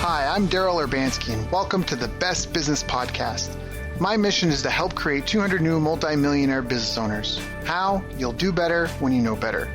Hi, I'm Daryl Urbanski, and welcome to the Best Business Podcast. My mission is to help create 200 new multi-millionaire business owners. How? You'll do better when you know better.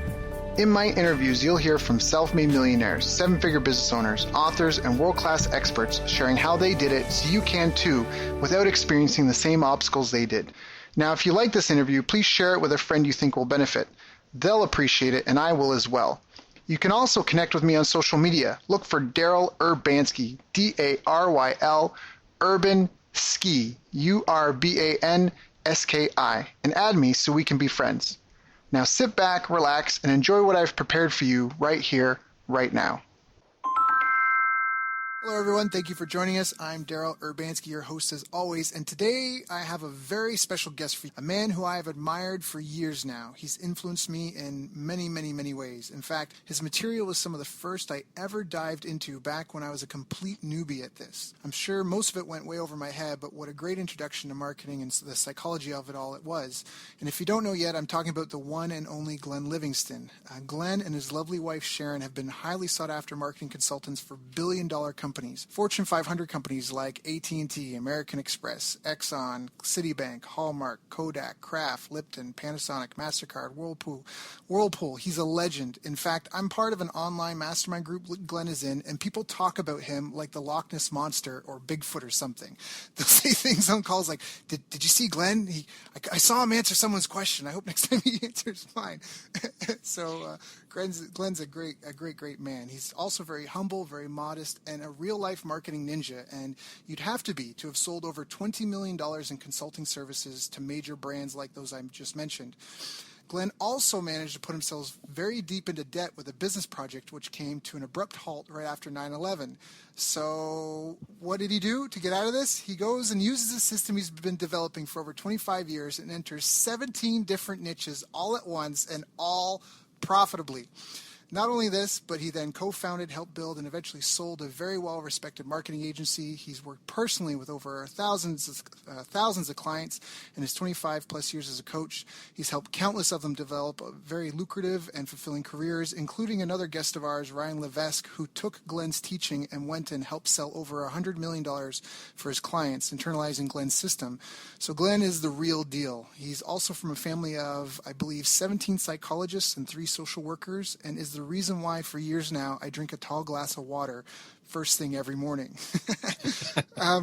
In my interviews, you'll hear from self-made millionaires, seven-figure business owners, authors, and world-class experts sharing how they did it so you can too without experiencing the same obstacles they did. Now, if you like this interview, please share it with a friend you think will benefit. They'll appreciate it, and I will as well. You can also connect with me on social media. Look for Daryl Urbanski, D-A-R-Y-L, Urban Ski, U-R-B-A-N-S-K-I, and add me so we can be friends. Now sit back, relax, and enjoy what I've prepared for you right here, right now. Hello, everyone. Thank you for joining us. I'm Daryl Urbanski, your host as always, and today I have a very special guest for you, a man who I have admired for years now. He's influenced me in many, many, many ways. In fact, his material was some of the first I ever dived into back when I was a complete newbie at this. I'm sure most of it went way over my head, but what a great introduction to marketing and the psychology of it all it was. And if you don't know yet, I'm talking about the one and only Glenn Livingston. Glenn and his lovely wife Sharon have been highly sought after marketing consultants for billion-dollar companies. Fortune 500 companies like AT&T, American Express, Exxon, Citibank, Hallmark, Kodak, Kraft, Lipton, Panasonic, MasterCard, Whirlpool. He's a legend. In fact, I'm part of an online mastermind group Glenn is in, and people talk about him like the Loch Ness Monster or Bigfoot or something. They'll say things on calls like, did you see Glenn? I saw him answer someone's question. I hope next time he answers mine. So Glenn's a great man. He's also very humble, very modest, and a real-life marketing ninja, and you'd have to be to have sold over $20 million in consulting services to major brands like those I just mentioned. Glenn also managed to put himself very deep into debt with a business project which came to an abrupt halt right after 9/11. So what did he do to get out of this? He goes and uses a system he's been developing for over 25 years and enters 17 different niches all at once and all profitably. Not only this, but he then co-founded, helped build, and eventually sold a very well-respected marketing agency. He's worked personally with over thousands of clients in his 25-plus years as a coach. He's helped countless of them develop very lucrative and fulfilling careers, including another guest of ours, Ryan Levesque, who took Glenn's teaching and went and helped sell over $100 million for his clients, internalizing Glenn's system. So Glenn is the real deal. He's also from a family of, I believe, 17 psychologists and 3 social workers, and is the reason why for years now I drink a tall glass of water first thing every morning.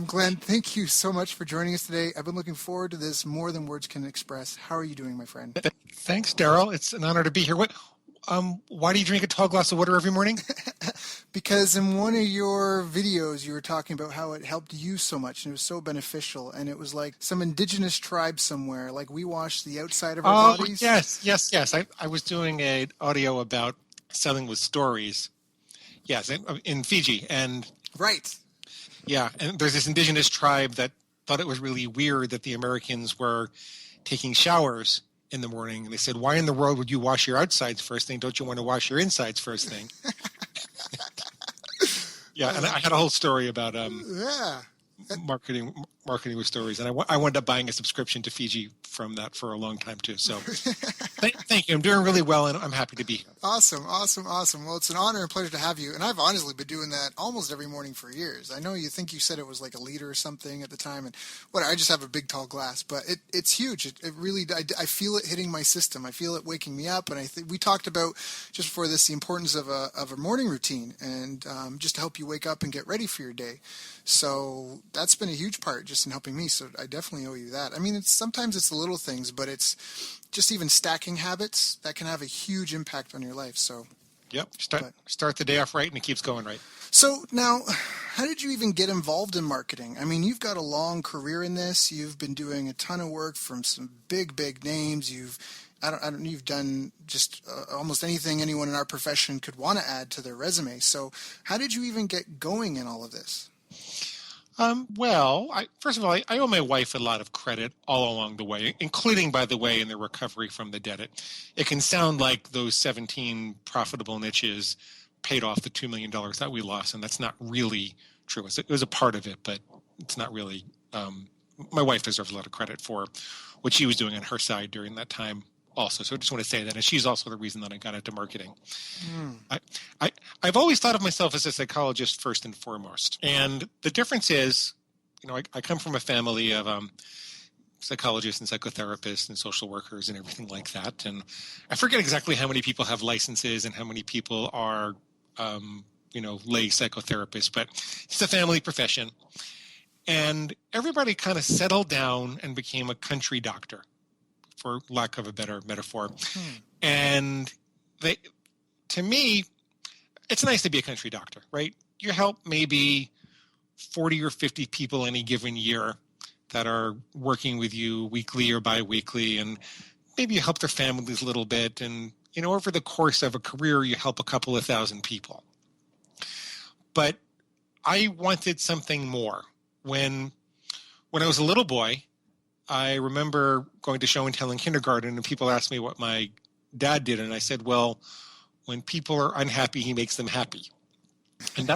Glenn, thank you so much for joining us today. I've been looking forward to this more than words can express. How are you doing, my friend? Thanks, Daryl. It's an honor to be here. Why do you drink a tall glass of water every morning? Because in one of your videos, you were talking about how it helped you so much and it was so beneficial. And it was like some indigenous tribe somewhere, like we wash the outside of our bodies. Yes. I was doing an audio about selling with stories. Yes, in Fiji. And right. Yeah, and there's this indigenous tribe that thought it was really weird that the Americans were taking showers in the morning. And they said, why in the world would you wash your outsides first thing? Don't you want to wash your insides first thing? Yeah, and I had a whole story about marketing with stories, and I wound up buying a subscription to Fiji from that for a long time too. So thank you. I'm doing really well, and I'm happy to be here. Awesome. Well, it's an honor and pleasure to have you, and I've honestly been doing that almost every morning for years. I know you think you said it was like a liter or something at the time, and I just have a big tall glass, but it's huge. It really, I feel it hitting my system. I feel it waking me up, and I think we talked about just before this the importance of a morning routine, and just to help you wake up and get ready for your day. So that's been a huge part just in helping me. So I definitely owe you that. I mean, sometimes it's the little things, but it's just even stacking habits that can have a huge impact on your life. So, yep. Start the day off right, and it keeps going right. So now, how did you even get involved in marketing? I mean, you've got a long career in this. You've been doing a ton of work from some big names. You've done just almost anything anyone in our profession could want to add to their resume. So how did you even get going in all of this? First of all, I owe my wife a lot of credit all along the way, including, by the way, in the recovery from the debt. It can sound like those 17 profitable niches paid off the $2 million that we lost, and that's not really true. It was a part of it, but it's not really. My wife deserves a lot of credit for what she was doing on her side during that time also. So I just want to say that. And she's also the reason that I got into marketing. I've always thought of myself as a psychologist first and foremost. And the difference is, I come from a family of psychologists and psychotherapists and social workers and everything like that. And I forget exactly how many people have licenses and how many people are, lay psychotherapists, but it's a family profession. And everybody kind of settled down and became a country doctor, for lack of a better metaphor. And to me, it's nice to be a country doctor, right? You help maybe 40 or 50 people any given year that are working with you weekly or biweekly, and maybe you help their families a little bit. And, over the course of a career, you help a couple of thousand people. But I wanted something more. When I was a little boy, I remember going to show and tell in kindergarten, and people asked me what my dad did, and I said, well, when people are unhappy, he makes them happy. And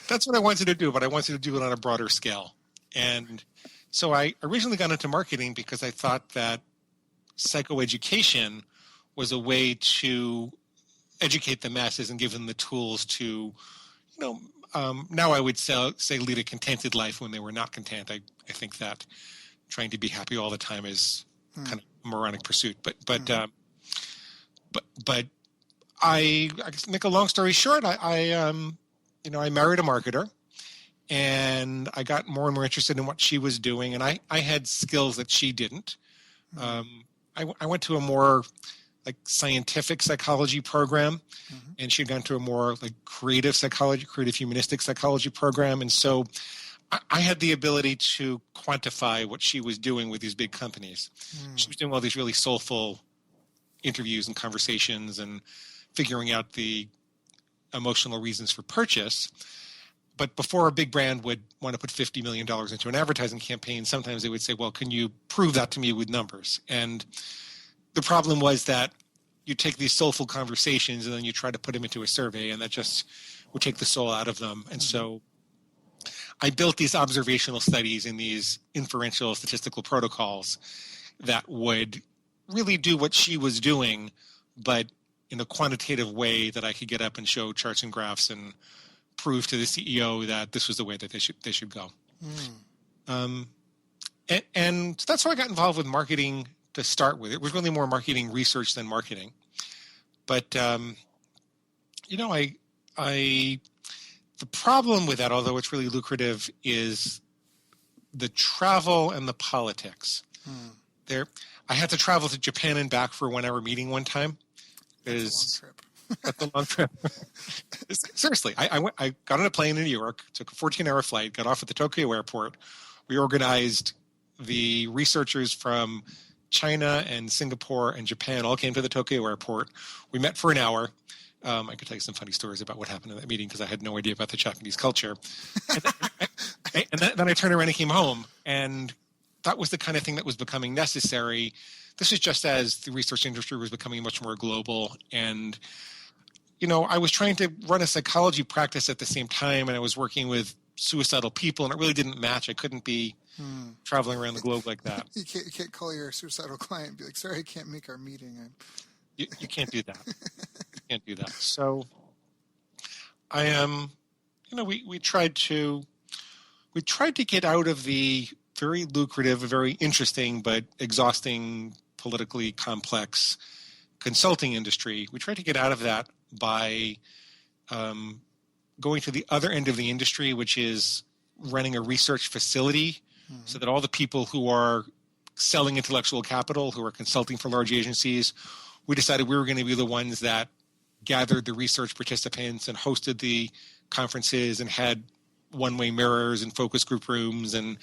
that's what I wanted to do, but I wanted to do it on a broader scale. And so I originally got into marketing because I thought that psychoeducation was a way to educate the masses and give them the tools to, now I would say lead a contented life when they were not content. I think that trying to be happy all the time is kind of a moronic pursuit. But I make a long story short, I married a marketer, and I got more and more interested in what she was doing, and I had skills that she didn't. I went to a more scientific psychology program, and she'd gone to a more creative humanistic psychology program. And so I had the ability to quantify what she was doing with these big companies. She was doing all these really soulful interviews and conversations and figuring out the emotional reasons for purchase. But before a big brand would want to put $50 million into an advertising campaign, sometimes they would say, well, can you prove that to me with numbers? And the problem was that you take these soulful conversations and then you try to put them into a survey, and that just would take the soul out of them. And so I built these observational studies in these inferential statistical protocols that would really do what she was doing, but in a quantitative way that I could get up and show charts and graphs and prove to the CEO that this was the way that they should go. And that's how I got involved with marketing to start with. It was really more marketing research than marketing. But, the problem with that, although it's really lucrative, is the travel and the politics. I had to travel to Japan and back for a 1-hour meeting one time. That's a long trip. That's a long trip. Seriously, I got on a plane in New York, took a 14-hour flight, got off at the Tokyo airport. We organized the researchers from China and Singapore and Japan all came to the Tokyo airport. We met for an hour. I could tell you some funny stories about what happened in that meeting because I had no idea about the Japanese culture. And then I turned around and came home, and that was the kind of thing that was becoming necessary. This is just as the research industry was becoming much more global. And, I was trying to run a psychology practice at the same time, and I was working with suicidal people, and it really didn't match. I couldn't be traveling around the globe like that. You can't call your suicidal client and be like, sorry, I can't make our meeting. You can't do that. You can't do that. So I am, we tried to get out of the very lucrative, very interesting, but exhausting, politically complex consulting industry. We tried to get out of that by going to the other end of the industry, which is running a research facility so that all the people who are selling intellectual capital, who are consulting for large agencies, we decided we were going to be the ones that gathered the research participants and hosted the conferences and had one-way mirrors and focus group rooms and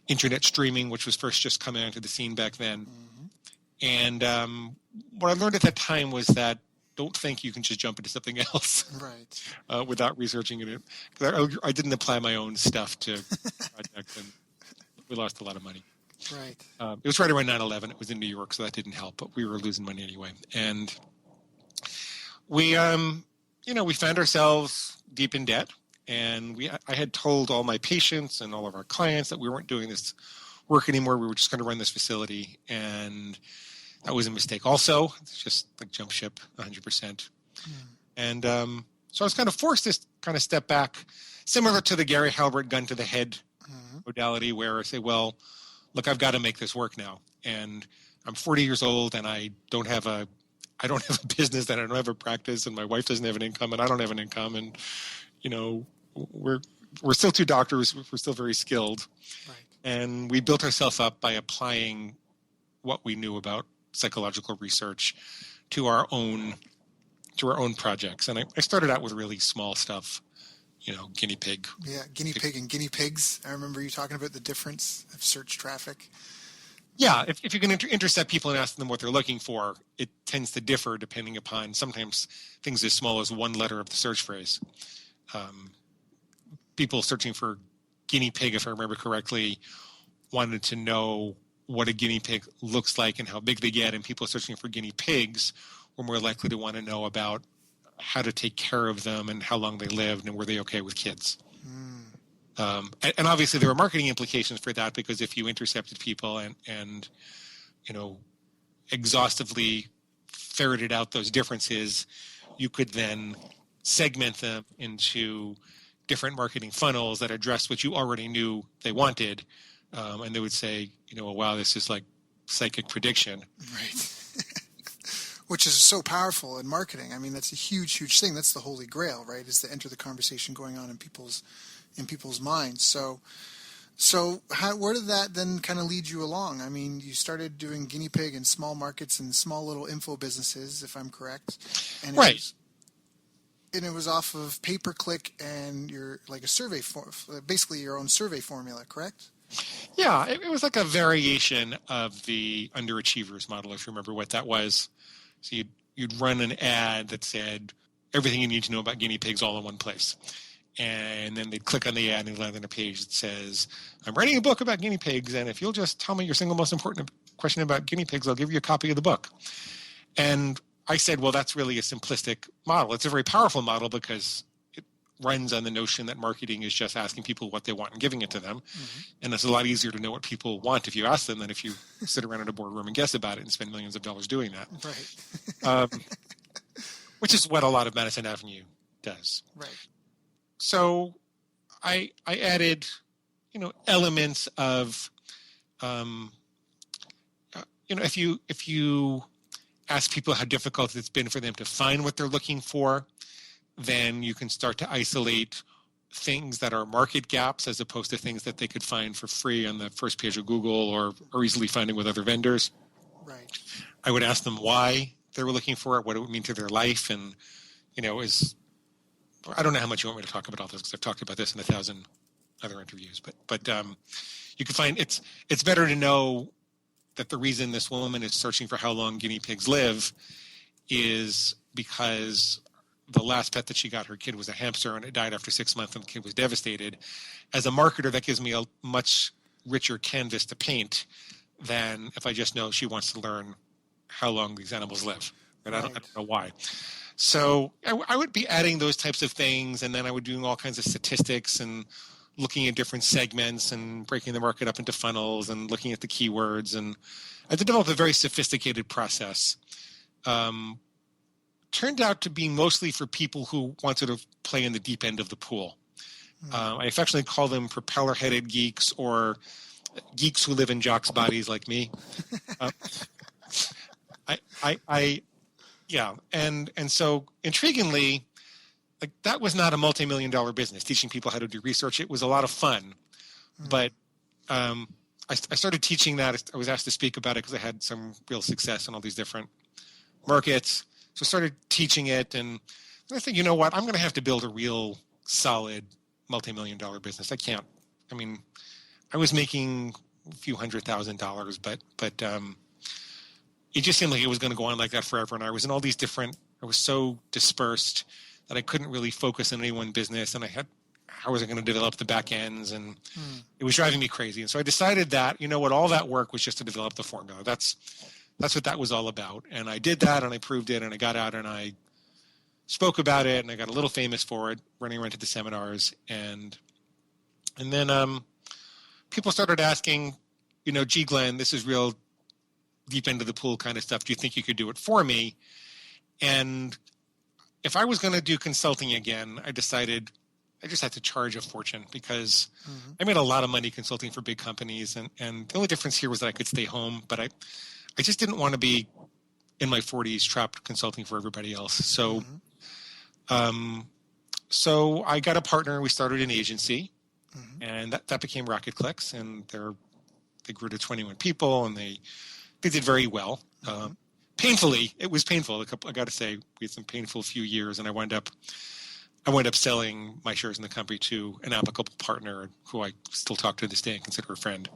internet streaming, which was first just coming onto the scene back then. And what I learned at that time was that don't think you can just jump into something else without researching it. Because I didn't apply my own stuff to the project, and we lost a lot of money. Right. It was right around 9/11. It was in New York, so that didn't help. But we were losing money anyway, and we found ourselves deep in debt. And I had told all my patients and all of our clients that we weren't doing this work anymore. We were just going to run this facility, and That was a mistake. Also, it's just like jump ship 100%. And so I was kind of forced to kind of step back, similar to the Gary Halbert gun to the head modality, where I say, well, look, I've got to make this work now. And I'm 40 years old, and I don't have a business, and I don't have a practice, and my wife doesn't have an income, and I don't have an income, and we're still two doctors. We're still very skilled, Right. and we built ourselves up by applying what we knew about psychological research to our own projects. And I started out with really small stuff, guinea pig. Yeah, guinea pig and guinea pigs. I remember you talking about the difference of search traffic. Yeah, if you can intercept people and ask them what they're looking for, it tends to differ depending upon sometimes things as small as one letter of the search phrase. People searching for guinea pig, if I remember correctly, wanted to know what a guinea pig looks like and how big they get, and people searching for guinea pigs were more likely to want to know about how to take care of them and how long they lived and were they okay with kids. And obviously there were marketing implications for that, because if you intercepted people and exhaustively ferreted out those differences, you could then segment them into different marketing funnels that addressed what you already knew they wanted. And they would say, wow, this is like psychic prediction. Right. Which is so powerful in marketing. I mean, that's a huge, huge thing. That's the holy grail, right? Is to enter the conversation going on in people's minds. So where did that then kind of lead you along? I mean, you started doing guinea pig in small markets and small little info businesses, if I'm correct. And right. It was off of pay-per-click and your like a survey basically your own survey formula, correct? Yeah, it was like a variation of the underachievers model, if you remember what that was. So you'd run an ad that said everything you need to know about guinea pigs all in one place. And then they'd click on the ad and land on a page that says, I'm writing a book about guinea pigs, and if you'll just tell me your single most important question about guinea pigs, I'll give you a copy of the book. And I said, well, that's really a simplistic model. It's a very powerful model because it runs on the notion that marketing is just asking people what they want and giving it to them. Mm-hmm. And it's a lot easier to know what people want if you ask them than if you sit around in a boardroom and guess about it and spend millions of dollars doing that. Right. Which is what a lot of Madison Avenue does. Right. So I added, elements of, if you ask people how difficult it's been for them to find what they're looking for, then you can start to isolate things that are market gaps as opposed to things that they could find for free on the first page of Google or easily finding with other vendors. Right. I would ask them why they were looking for it, what it would mean to their life, and, I don't know how much you want me to talk about all this because I've talked about this in 1,000 other interviews, but you can find it's better to know that the reason this woman is searching for how long guinea pigs live is because the last pet that she got, her kid, was a hamster, and it died after 6 months, and the kid was devastated. As a marketer, that gives me a much richer canvas to paint than if I just know she wants to learn how long these animals live. But right. I don't know why. So I would be adding those types of things, and then I would be doing all kinds of statistics and looking at different segments and breaking the market up into funnels and looking at the keywords. And I developed a very sophisticated process. Turned out to be mostly for people who wanted to play in the deep end of the pool. I affectionately call them propeller-headed geeks or geeks who live in jocks' bodies like me. Yeah, and so intriguingly, like that was not a multi-million-dollar business. Teaching people how to do research, it was a lot of fun, but I started teaching that. I was asked to speak about it because I had some real success in all these different markets. So I started teaching it, and I think, you know what, I'm going to have to build a real solid multi-million-dollar business. I was making a few $100,000, but it just seemed like it was going to go on like that forever. And I was in all these different, I was so dispersed that I couldn't really focus on any one business. And how was I going to develop the back ends? And it was driving me crazy. And so I decided that, all that work was just to develop the formula. That's what that was all about. And I did that, and I proved it, and I got out and I spoke about it, and I got a little famous for it, running around to the seminars. And then people started asking, gee, Glenn, this is real deep end of the pool kind of stuff. Do you think you could do it for me? And if I was going to do consulting again, I decided I just had to charge a fortune because I made a lot of money consulting for big companies. And the only difference here was that I could stay home, but I just didn't want to be in my 40s trapped consulting for everybody else. So, so I got a partner. We started an agency, and that became Rocket Clicks, and they grew to 21 people, and they did very well. Painfully, it was painful. I got to say, we had some painful few years, and I wound up selling my shares in the company to an amicable partner who I still talk to this day and consider a friend.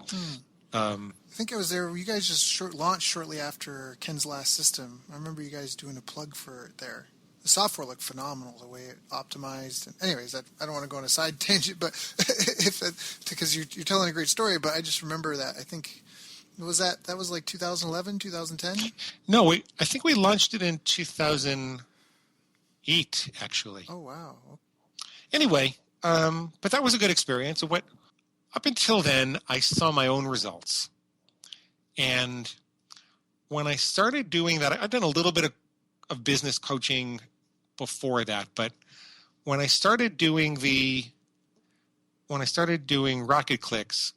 I think I was there. You guys just launched shortly after Ken's last system. I remember you guys doing a plug for it there. The software looked phenomenal, the way it optimized. And anyways, I don't want to go on a side tangent, but because you're telling a great story. But I just remember that. I think that was like 2011, 2010. No, I think we launched it in 2008, actually. Oh wow. Anyway, but that was a good experience. So up until then, I saw my own results. And when I started doing that, I'd done a little bit of business coaching before that, but when I started doing Rocket Clicks,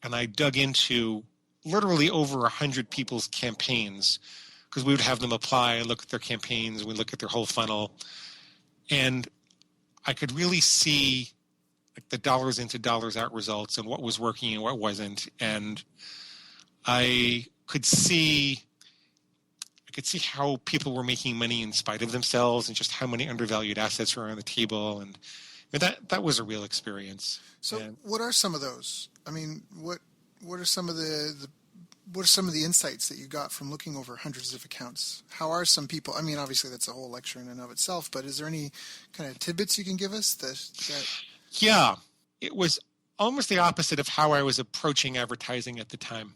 and I dug into literally over 100 people's campaigns, because we would have them apply and look at their campaigns, and we look at their whole funnel, and I could really see like the dollars into dollars out results and what was working and what wasn't, and I could see how people were making money in spite of themselves, and just how many undervalued assets were on the table, and that was a real experience. So, what are some of those? I mean, what are some of the insights that you got from looking over hundreds of accounts? How are some people? I mean, obviously that's a whole lecture in and of itself, but is there any kind of tidbits you can give us that? Yeah, it was almost the opposite of how I was approaching advertising at the time.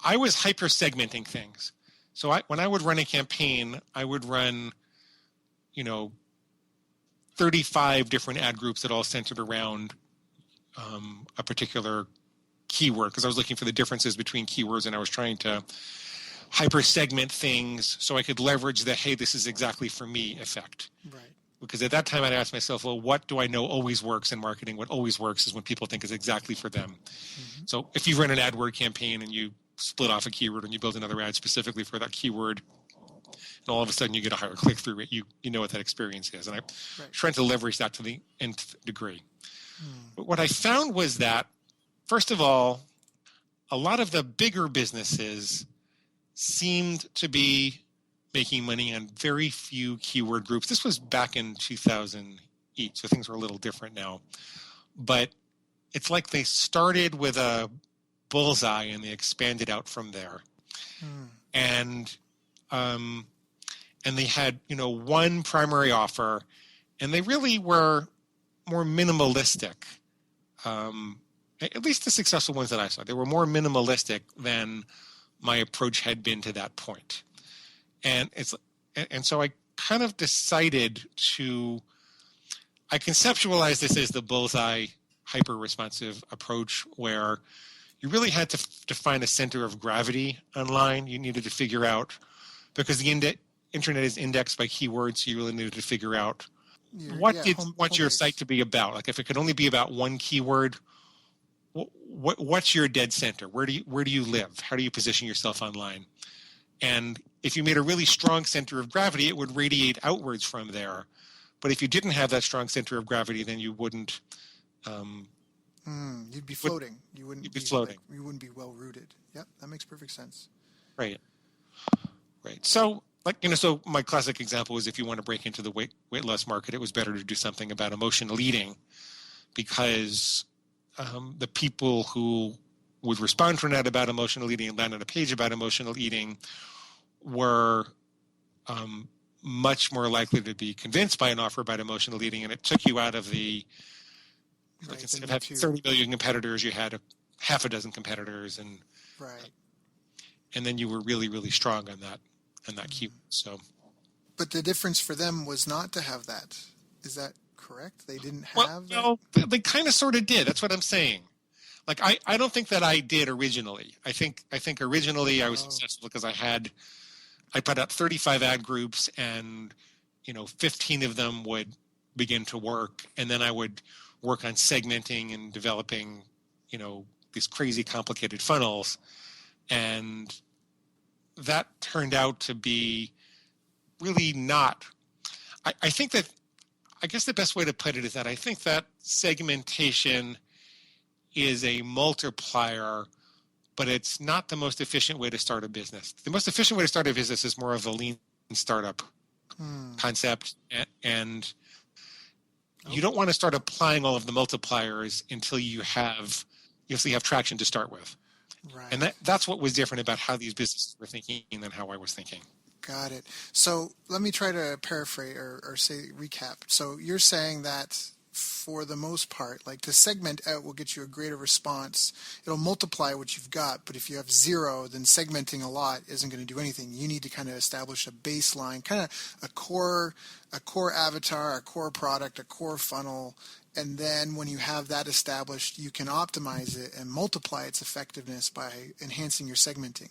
I was hyper-segmenting things. So when I would run a campaign, I would run, 35 different ad groups that all centered around a particular keyword, because I was looking for the differences between keywords, and I was trying to hyper-segment things so I could leverage the, hey, this is exactly for me effect. Right. Because at that time, I'd ask myself, well, what do I know always works in marketing? What always works is when people think it's exactly for them. So if you run an AdWord campaign and you split off a keyword and you build another ad specifically for that keyword, and all of a sudden you get a higher click-through rate, you know what that experience is. And I'm trying to leverage that to the nth degree. But what I found was that, first of all, a lot of the bigger businesses seemed to be making money on very few keyword groups. This was back in 2008, so things were a little different now. But it's like they started with a bullseye and they expanded out from there. And they had, one primary offer, and they really were more minimalistic. At least the successful ones that I saw, they were more minimalistic than my approach had been to that point. And so I kind of decided I conceptualized this as the bullseye hyper-responsive approach, where you really had to find a center of gravity online. You needed to figure out, because the internet is indexed by keywords, so you really needed to figure out what you want your site to be about. Like if it could only be about one keyword, what's your dead center? Where do you live? How do you position yourself online? And if you made a really strong center of gravity, it would radiate outwards from there. But if you didn't have that strong center of gravity, then you wouldn't. You'd be floating. You wouldn't be floating. You wouldn't be well rooted. Yep, that makes perfect sense. Right. So, so my classic example is if you want to break into the weight loss market, it was better to do something about emotional eating, because the people who would respond to an ad about emotional eating and land on a page about emotional eating were much more likely to be convinced by an offer about emotional eating, and it took you out of the instead of having 30 million competitors, you had half a dozen competitors, and then you were really, really strong on that keyword. So, but the difference for them was not to have that. Is that correct? They didn't have that? Well, they kind of sort of did. That's what I'm saying. Like I don't think that I did originally. I think originally I was Oh, successful because I put out 35 ad groups, and 15 of them would begin to work, and then I would work on segmenting and developing these crazy complicated funnels, and that turned out to be really not. I think that, I guess the best way to put it is that I think that segmentation is a multiplier, but it's not the most efficient way to start a business. The most efficient way to start a business is more of a lean startup concept, and you don't want to start applying all of the multipliers until you have traction to start with. right. And that's what was different about how these businesses were thinking than how I was thinking. Got it. So let me try to paraphrase or say recap. So you're saying that for the most part, like to segment out will get you a greater response. It'll multiply what you've got, but if you have zero, then segmenting a lot isn't going to do anything. You need to kind of establish a baseline, kind of a core avatar, a core product, a core funnel, and then when you have that established, you can optimize it and multiply its effectiveness by enhancing your segmenting.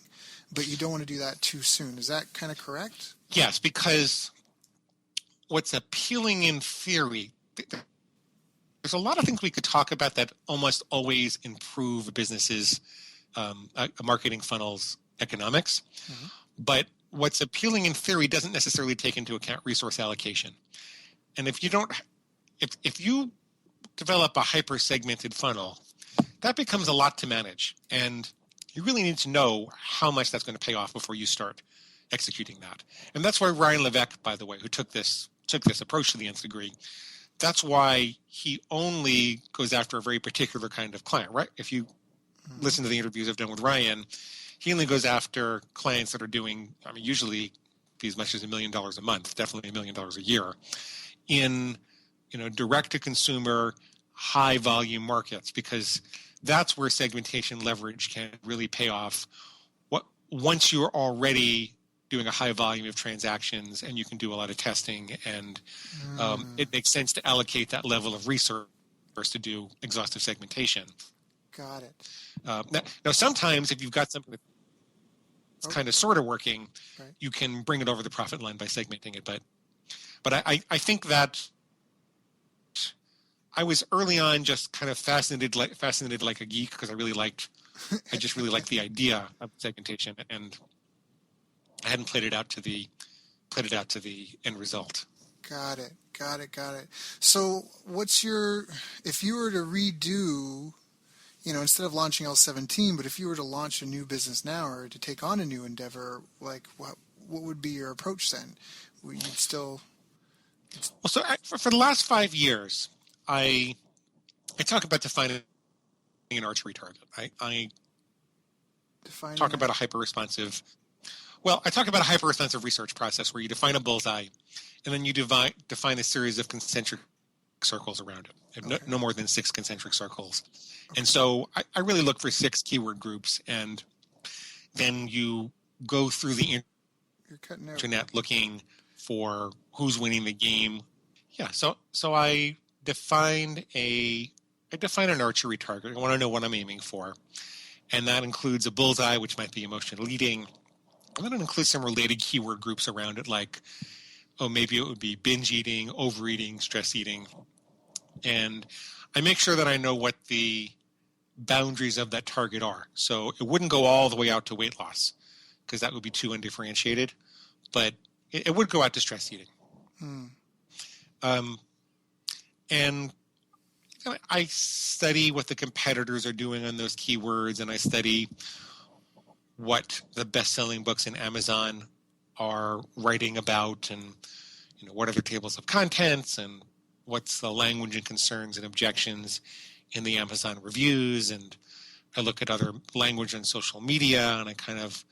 But you don't want to do that too soon. Is that kind of correct? Yes, because what's appealing in theory, there's a lot of things we could talk about that almost always improve a business's a marketing funnel's economics. Mm-hmm. But what's appealing in theory doesn't necessarily take into account resource allocation. And if you develop a hyper-segmented funnel, that becomes a lot to manage. And you really need to know how much that's going to pay off before you start executing that. And that's why Ryan Levesque, by the way, who took this approach to the nth degree, that's why he only goes after a very particular kind of client, right? If you listen to the interviews I've done with Ryan, he only goes after clients that are doing, usually as much as $1 million a month, definitely $1 million a year, in direct-to-consumer, high-volume markets, because that's where segmentation leverage can really pay off. Once you're already doing a high volume of transactions and you can do a lot of testing, and it makes sense to allocate that level of resource to do exhaustive segmentation. Got it. Now, sometimes if you've got something that's kind of sort of working, right, you can bring it over the profit line by segmenting it. But I think that I was early on just kind of fascinated like a geek, because I just really liked the idea of segmentation, and I hadn't played it out to the end result. Got it. So if you were to redo, instead of launching L17, but if you were to launch a new business now or to take on a new endeavor, like what would be your approach then? You'd still... Well, so for the last 5 years, I talk about defining an archery target. I talk about a hyper-responsive research process where you define a bullseye, and then you define a series of concentric circles around it, okay, no more than 6 concentric circles. Okay. And so I really look for 6 keyword groups, and then you go through the internet looking for who's winning the game. Yeah, so I define an archery target. I want to know what I'm aiming for, and that includes a bullseye, which might be emotional eating. And then it includes some related keyword groups around it, like, maybe it would be binge eating, overeating, stress eating. And I make sure that I know what the boundaries of that target are. So it wouldn't go all the way out to weight loss, because that would be too undifferentiated, but it would go out to stress eating. And I study what the competitors are doing on those keywords, and I study what the best-selling books in Amazon are writing about, and what are their tables of contents, and what's the language and concerns and objections in the Amazon reviews. And I look at other language on social media, and I kind of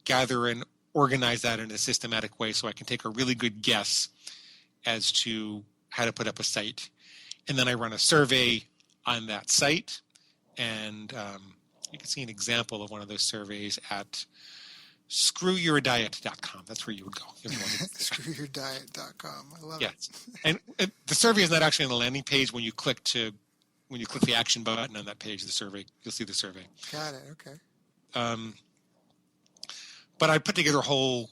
gather and organize that in a systematic way so I can take a really good guess as to how to put up a site. And then I run a survey on that site, and you can see an example of one of those surveys at screwyourdiet.com. That's where you would go. Screwyourdiet.com. I love it. And the survey is not actually on the landing page when you click to when you click the action button on that page, the survey, you'll see the survey. Got it. Okay. But I put together a whole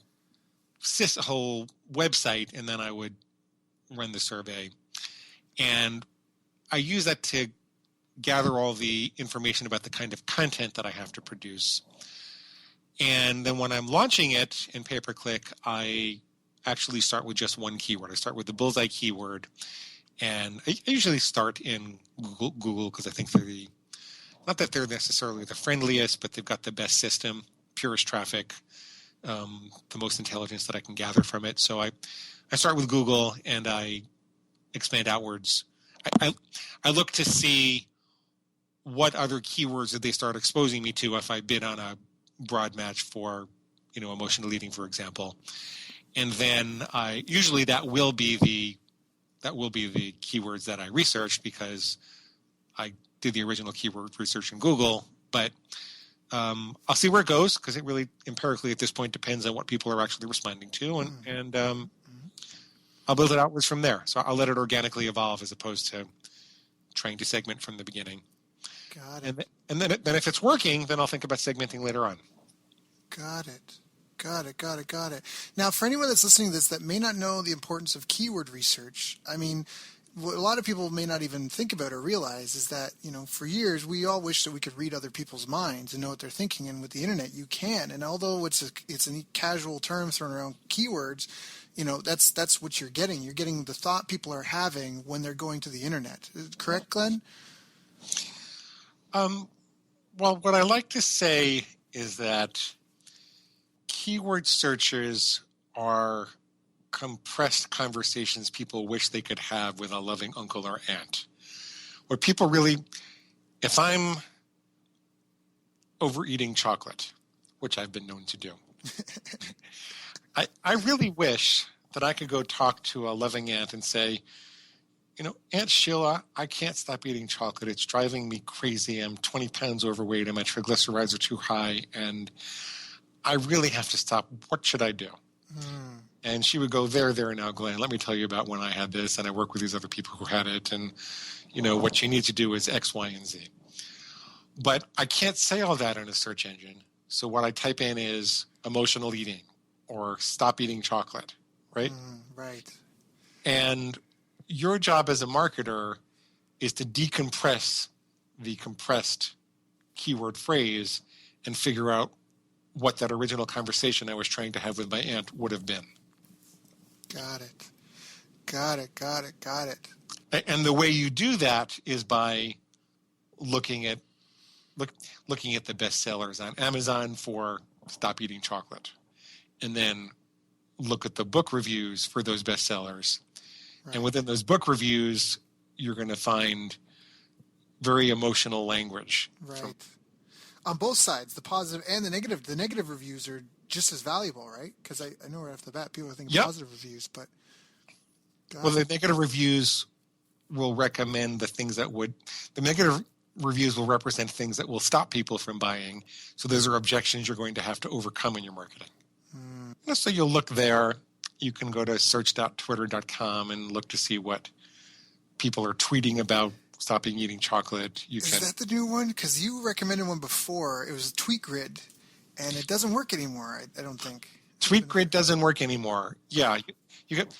website, and then I would run the survey. And I use that to gather all the information about the kind of content that I have to produce. And then when I'm launching it in pay-per-click, I actually start with just one keyword. I start with the bullseye keyword. And I usually start in Google because I think they're not that they're necessarily the friendliest, but they've got the best system, purest traffic, the most intelligence that I can gather from it. So I start with Google and I expand outwards. I look to see what other keywords that they start exposing me to if I bid on a broad match for, emotional leading, for example. And then usually that will be the keywords that I researched because I did the original keyword research in Google. But I'll see where it goes because it really empirically at this point depends on what people are actually responding to, and I'll build it outwards from there. So I'll let it organically evolve as opposed to trying to segment from the beginning. Got it. And then if it's working, then I'll think about segmenting later on. Got it. Now, for anyone that's listening to this that may not know the importance of keyword research, I mean, what a lot of people may not even think about or realize is that, for years, we all wish that we could read other people's minds and know what they're thinking. And with the internet, you can. And although it's a casual term thrown around keywords, that's what you're getting. You're getting the thought people are having when they're going to the internet. Correct, Glenn? Well, what I like to say is that keyword searches are compressed conversations people wish they could have with a loving uncle or aunt. Where people really, if I'm overeating chocolate, which I've been known to do, I really wish that I could go talk to a loving aunt and say, Aunt Sheila, I can't stop eating chocolate. It's driving me crazy. I'm 20 pounds overweight and my triglycerides are too high and I really have to stop. What should I do? And she would go, there now, Glenn. Let me tell you about when I had this and I work with these other people who had it. And, what you need to do is X, Y, and Z. But I can't say all that in a search engine. So what I type in is emotional eating or stop eating chocolate, right? Right. And your job as a marketer is to decompress the compressed keyword phrase and figure out what that original conversation I was trying to have with my aunt would have been. Got it. And the way you do that is by looking at the bestsellers on Amazon for Stop Eating Chocolate, and then look at the book reviews for those bestsellers. Right. And within those book reviews, you're going to find very emotional language. Right. On both sides, the positive and the negative. The negative reviews are just as valuable, right? Because I know right off the bat people think positive reviews, but the negative reviews will recommend the things that the negative reviews will represent things that will stop people from buying. So those are objections you're going to have to overcome in your marketing. So you'll look there. You can go to search.twitter.com and look to see what people are tweeting about stopping eating chocolate. Is that the new one? Because you recommended one before. It was TweetGrid, and it doesn't work anymore, I don't think. TweetGrid doesn't work anymore. Yeah.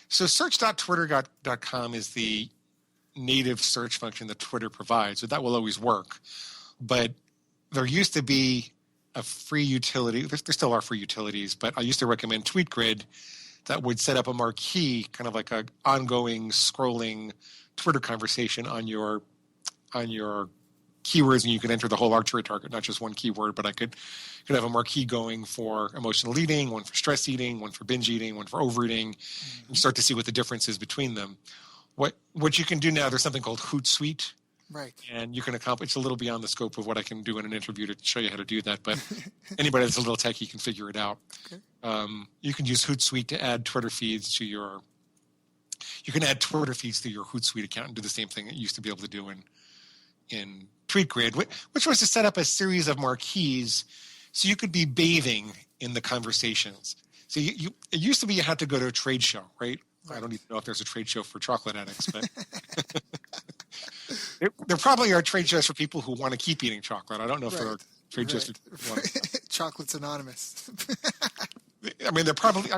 So search.twitter.com is the native search function that Twitter provides, so that will always work. But there used to be a free utility. There still are free utilities, but I used to recommend TweetGrid that would set up a marquee, kind of like an ongoing scrolling Twitter conversation on your keywords, and you could enter the whole archery target, not just one keyword. But I could have a marquee going for emotional eating, one for stress eating, one for binge eating, one for overeating, and start to see what the difference is between them. What you can do now, there's something called Hootsuite. Right. And you can accomplish, it's a little beyond the scope of what I can do in an interview to show you how to do that, but anybody that's a little techie can figure it out. Okay. You can use Hootsuite to add Twitter feeds to you can add Twitter feeds to your Hootsuite account and do the same thing that you used to be able to do in TweetGrid, which was to set up a series of marquees so you could be bathing in the conversations. So it used to be you had to go to a trade show, right? I don't even know if there's a trade show for chocolate addicts, but There probably are trade shows for people who want to keep eating chocolate. I don't know if there are Right. trade shows Right. for want to. Chocolate's Anonymous. I mean, there probably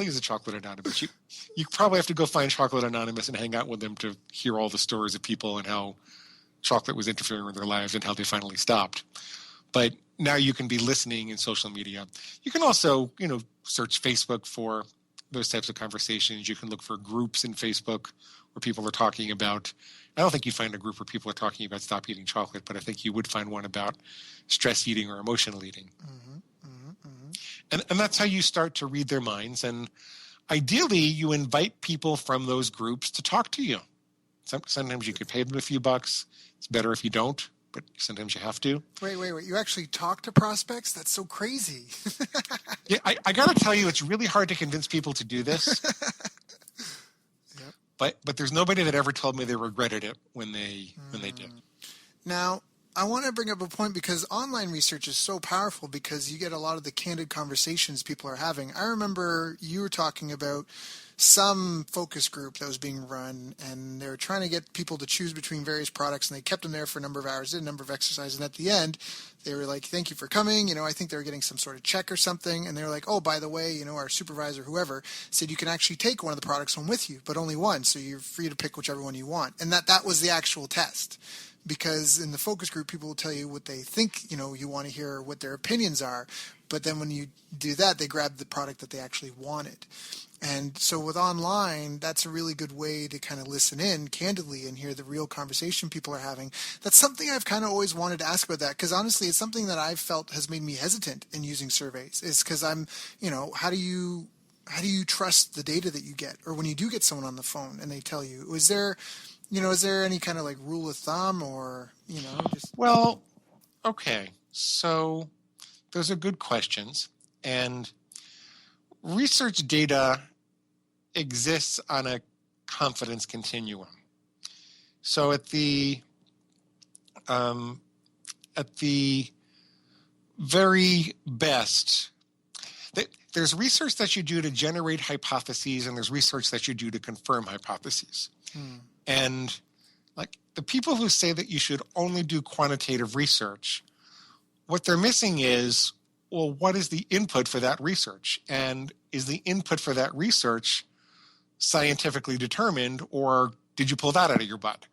is a Chocolate Anonymous. You probably have to go find Chocolate Anonymous and hang out with them to hear all the stories of people and how chocolate was interfering with their lives and how they finally stopped. But now you can be listening in social media. You can also, search Facebook for those types of conversations. You can look for groups in Facebook where people are talking about. I don't think you'd find a group where people are talking about stop eating chocolate, but I think you would find one about stress eating or emotional eating. Mm-hmm, mm-hmm, mm-hmm. And that's how you start to read their minds. And ideally, you invite people from those groups to talk to you. Sometimes you could pay them a few bucks. It's better if you don't, but sometimes you have to. Wait. You actually talk to prospects? That's so crazy. Yeah, I got to tell you, it's really hard to convince people to do this. Yep. But there's nobody that ever told me they regretted it when they did. Now, I want to bring up a point because online research is so powerful because you get a lot of the candid conversations people are having. I remember you were talking about some focus group that was being run, and they were trying to get people to choose between various products, and they kept them there for a number of hours, did a number of exercises, and at the end, they were like, thank you for coming. I think they were getting some sort of check or something, and they were like, oh, by the way, our supervisor, whoever, said you can actually take one of the products home with you, but only one, so you're free to pick whichever one you want. And that was the actual test. Because in the focus group, people will tell you what they think, you want to hear, what their opinions are. But then when you do that, they grab the product that they actually wanted. And so with online, that's a really good way to kind of listen in candidly and hear the real conversation people are having. That's something I've kind of always wanted to ask about that, because honestly, it's something that I've felt has made me hesitant in using surveys, is because I'm, how do you trust the data that you get? Or when you do get someone on the phone and they tell you, is there any kind of like rule of thumb or, just... Well, okay. So those are good questions. And research data exists on a confidence continuum. So at the very best, there's research that you do to generate hypotheses, and there's research that you do to confirm hypotheses. And like the people who say that you should only do quantitative research, what they're missing is, well, what is the input for that research? And is the input for that research scientifically determined, or did you pull that out of your butt?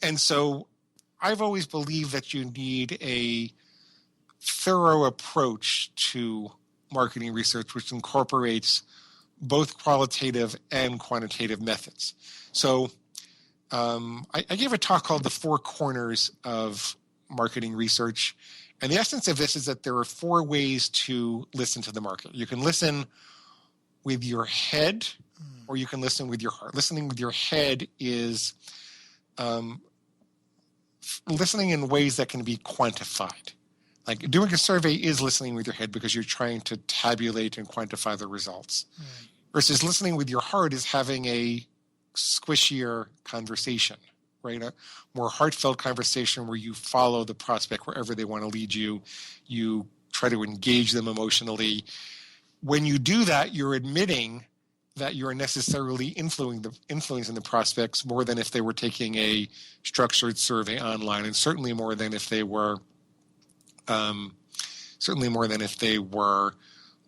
And so I've always believed that you need a thorough approach to marketing research, which incorporates both qualitative and quantitative methods. So I gave a talk called The Four Corners of Marketing Research. And the essence of this is that there are four ways to listen to the market. You can listen with your head, or you can listen with your heart. Listening with your head is listening in ways that can be quantified. Like doing a survey is listening with your head because you're trying to tabulate and quantify the results. Versus listening with your heart is having a squishier conversation, right? A more heartfelt conversation where you follow the prospect wherever they want to lead you. You try to engage them emotionally. When you do that, you're admitting that you're necessarily influencing the prospects more than if they were taking a structured survey online, and certainly more than if they were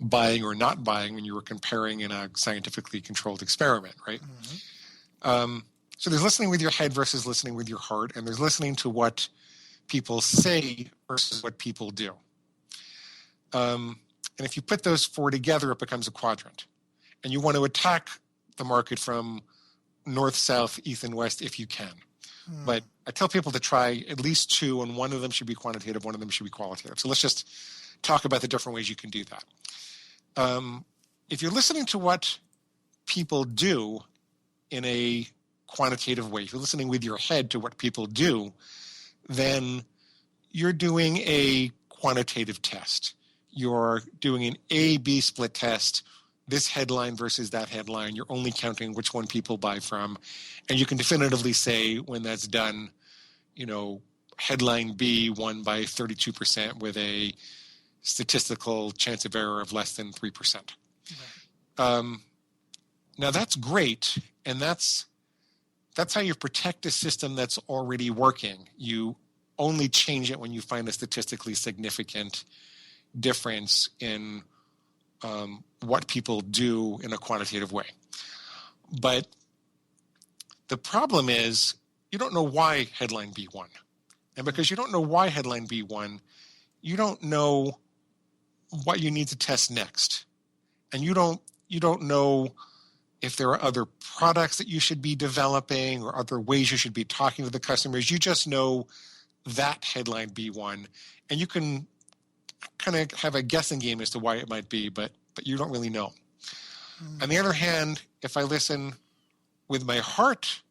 buying or not buying when you were comparing in a scientifically controlled experiment, right? So there's listening with your head versus listening with your heart, and there's listening to what people say versus what people do. And if you put those four together, it becomes a quadrant. And you want to attack the market from north, south, east, and west if you can. But I tell people to try at least two, and one of them should be quantitative, one of them should be qualitative. So let's just talk about the different ways you can do that. If you're listening to what people do in a quantitative way, if you're listening with your head to what people do, then you're doing a quantitative test. You're doing an A-B split test, this headline versus that headline. You're only counting which one people buy from. And you can definitively say when that's done, headline B won by 32% with a statistical chance of error of less than 3%. Right. Now that's great, and that's that's how you protect a system that's already working. You only change it when you find a statistically significant difference in what people do in a quantitative way. But the problem is you don't know why headline B won. And because you don't know why headline B won, you don't know what you need to test next. And you don't know if there are other products that you should be developing or other ways you should be talking to the customers. You just know that headline B won. And you can kind of have a guessing game as to why it might be, but you don't really know. On the other hand, if I listen with my heart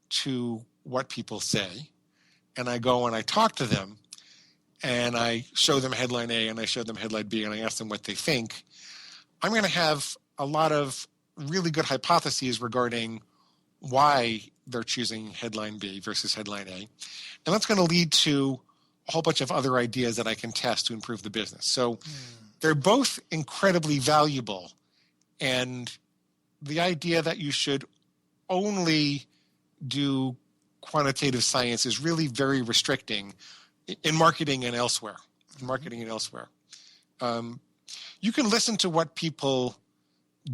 to what people say, and I go and I talk to them, and I show them headline A and I show them headline B, and I ask them what they think, I'm going to have a lot of really good hypotheses regarding why they're choosing headline B versus headline A. And that's going to lead to a whole bunch of other ideas that I can test to improve the business. So they're both incredibly valuable. And the idea that you should only do quantitative science is really very restricting in marketing and elsewhere. You can listen to what people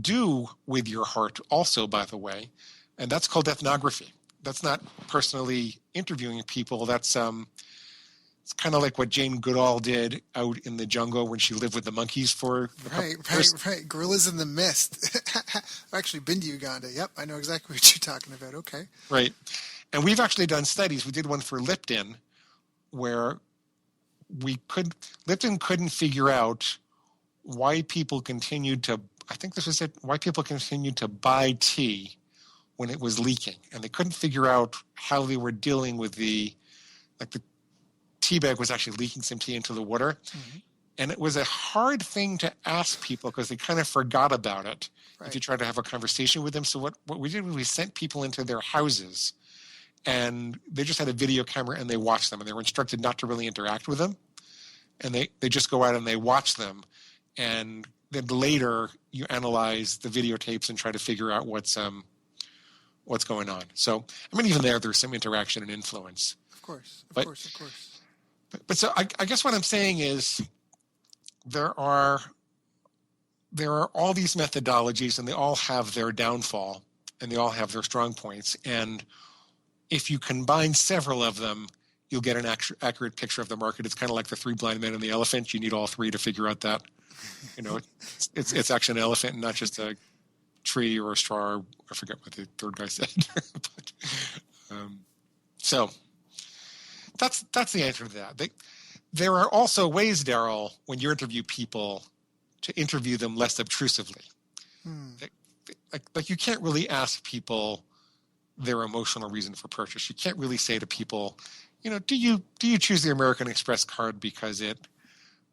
do with your heart also, by the way, and that's called ethnography. That's not personally interviewing people. That's it's kind of like what Jane Goodall did out in the jungle when she lived with the monkeys for right. Gorillas in the mist. I've actually been to Uganda. Yep, I know exactly what you're talking about. Okay. Right. And we've actually done studies. We did one for Lipton where Lipton couldn't figure out why people continued to, I think this was it, why people continued to buy tea when it was leaking. And they couldn't figure out how they were dealing with the tea bag was actually leaking some tea into the water. Mm-hmm. And it was a hard thing to ask people because they kind of forgot about it if you tried to have a conversation with them. So what we did was we sent people into their houses and they just had a video camera and they watched them, and they were instructed not to really interact with them. And they just go out and they watch them. And then later you analyze the videotapes and try to figure out what's going on. So, I mean, even there's some interaction and influence. Of course. But so I guess what I'm saying is there are all these methodologies, and they all have their downfall and they all have their strong points. And if you combine several of them, you'll get an accurate picture of the market. It's kind of like the three blind men and the elephant. You need all three to figure out that, it's actually an elephant and not just a tree or a straw. Or I forget what the third guy said. So that's the answer to that. There are also ways, Daryl, when you interview people, to interview them less obtrusively. Like you can't really ask people their emotional reason for purchase. You can't really say to people, do you choose the American Express card because it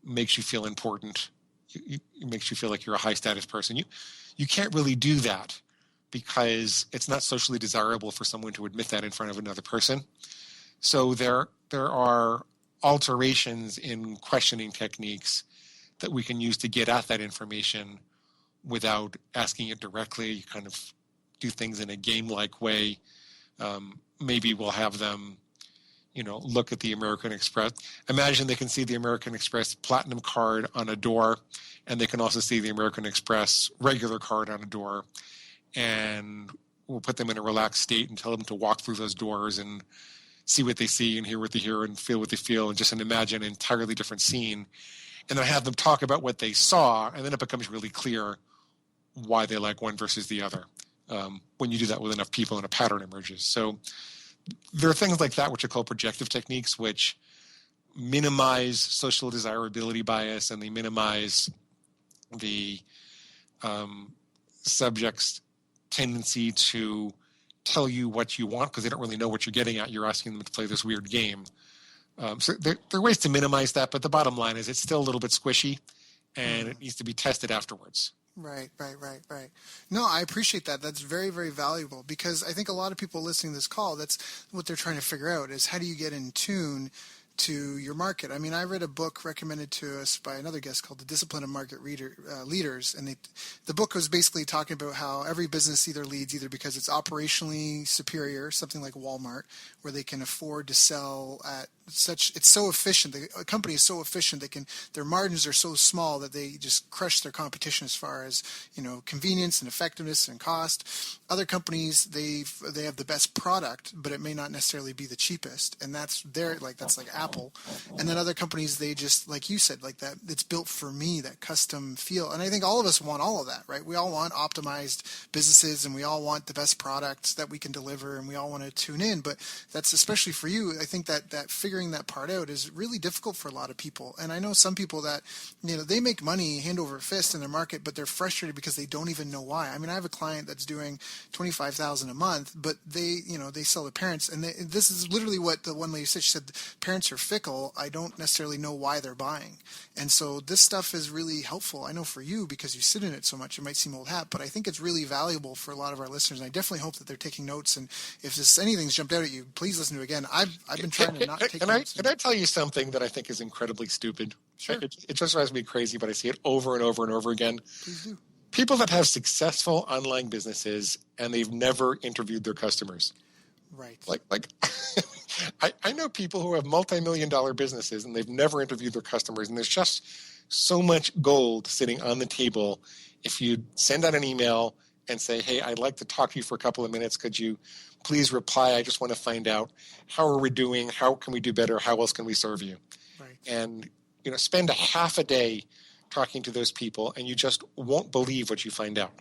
makes you feel important? It makes you feel like you're a high status person. You can't really do that because it's not socially desirable for someone to admit that in front of another person. So there are alterations in questioning techniques that we can use to get at that information without asking it directly. You kind of do things in a game-like way. Maybe we'll have them, look at the American Express. Imagine they can see the American Express Platinum card on a door, and they can also see the American Express regular card on a door. And we'll put them in a relaxed state and tell them to walk through those doors and see what they see and hear what they hear and feel what they feel, and just imagine an entirely different scene. And then have them talk about what they saw, and then it becomes really clear why they like one versus the other. When you do that with enough people and a pattern emerges. So there are things like that which are called projective techniques, which minimize social desirability bias, and they minimize the subject's tendency to tell you what you want because they don't really know what you're getting at. You're asking them to play this weird game. So there are ways to minimize that, but the bottom line is it's still a little bit squishy, and it needs to be tested afterwards. Right. No, I appreciate that. That's very, very valuable because I think a lot of people listening to this call, that's what they're trying to figure out is how do you get in tune to your market. I mean, I read a book recommended to us by another guest called The Discipline of Market Leaders, and the book was basically talking about how every business either leads either because it's operationally superior, something like Walmart, where they can afford to sell at it's so efficient. The company is so efficient. Their margins are so small that they just crush their competition as far as, convenience and effectiveness and cost. Other companies, they have the best product, but it may not necessarily be the cheapest, and that's like Apple. And then other companies, they just, like you said, like that, it's built for me, that custom feel. And I think all of us want all of that, right? We all want optimized businesses, and we all want the best products that we can deliver, and we all want to tune in. But that's especially for you. I think that figuring that part out is really difficult for a lot of people. And I know some people that, they make money hand over fist in their market, but they're frustrated because they don't even know why. I mean, I have a client that's doing $25,000 a month, but they sell to parents, and this is literally what the one lady said. She said, parents are fickle. I don't necessarily know why they're buying. And so this stuff is really helpful. I know for you, because you sit in it so much, it might seem old hat, but I think it's really valuable for a lot of our listeners. And I definitely hope that they're taking notes. And if anything's jumped out at you, please listen to it again. I've been trying to not take notes. Can I tell you something that I think is incredibly stupid? Sure. It just drives me crazy, but I see it over and over and over again. Please do. People that have successful online businesses and they've never interviewed their customers. Right. Like I know people who have multi-million-dollar businesses and they've never interviewed their customers, and there's just so much gold sitting on the table. If you send out an email and say, hey, I'd like to talk to you for a couple of minutes, could you please reply? I just want to find out, how are we doing? How can we do better? How else can we serve you? Right. And, spend a half a day talking to those people, and you just won't believe what you find out.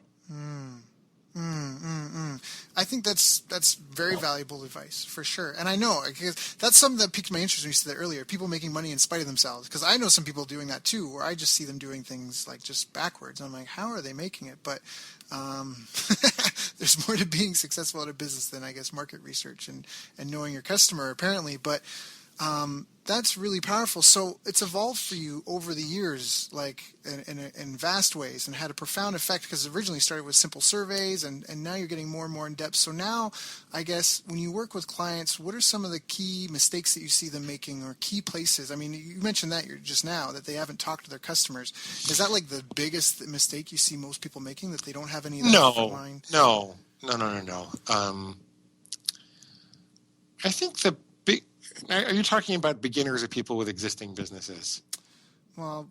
I think that's very valuable advice, for sure. And I know, because that's something that piqued my interest when you said that earlier, people making money in spite of themselves. Because I know some people doing that too, where I just see them doing things like just backwards. I'm like, how are they making it? But there's more to being successful at a business than, I guess, market research and knowing your customer, apparently. But that's really powerful. So it's evolved for you over the years, like in vast ways, and had a profound effect, because it originally started with simple surveys, and now you're getting more and more in depth. So now, I guess, when you work with clients, what are some of the key mistakes that you see them making, or key places? I mean, you mentioned that just now, that they haven't talked to their customers. Is that like the biggest mistake you see most people making, that they don't have any of that line? No. I think are you talking about beginners or people with existing businesses? Well,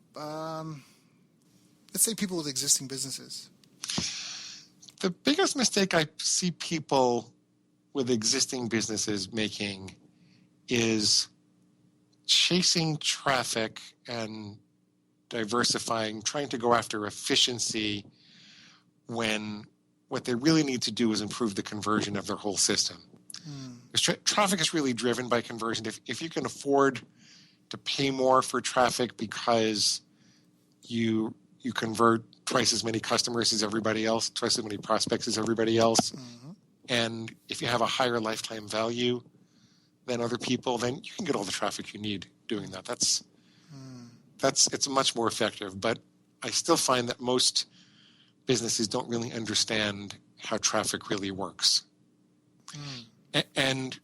let's say people with existing businesses. The biggest mistake I see people with existing businesses making is chasing traffic and diversifying, trying to go after efficiency, when what they really need to do is improve the conversion of their whole system. Traffic is really driven by conversion. If you can afford to pay more for traffic because you convert twice as many customers as everybody else, twice as many prospects as everybody else, and if you have a higher lifetime value than other people, then you can get all the traffic you need doing that. It's much more effective. But I still find that most businesses don't really understand how traffic really works. And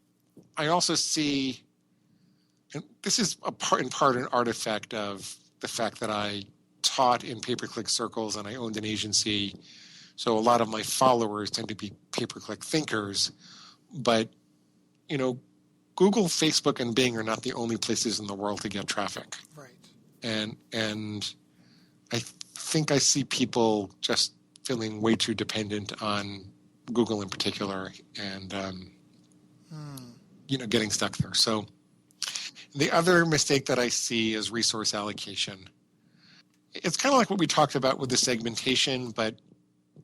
I also see, and this is in part an artifact of the fact that I taught in pay-per-click circles and I owned an agency. So a lot of my followers tend to be pay-per-click thinkers. But, Google, Facebook, and Bing are not the only places in the world to get traffic. Right. And I think I see people just feeling way too dependent on Google in particular, and getting stuck there. So the other mistake that I see is resource allocation. It's kind of like what we talked about with the segmentation, but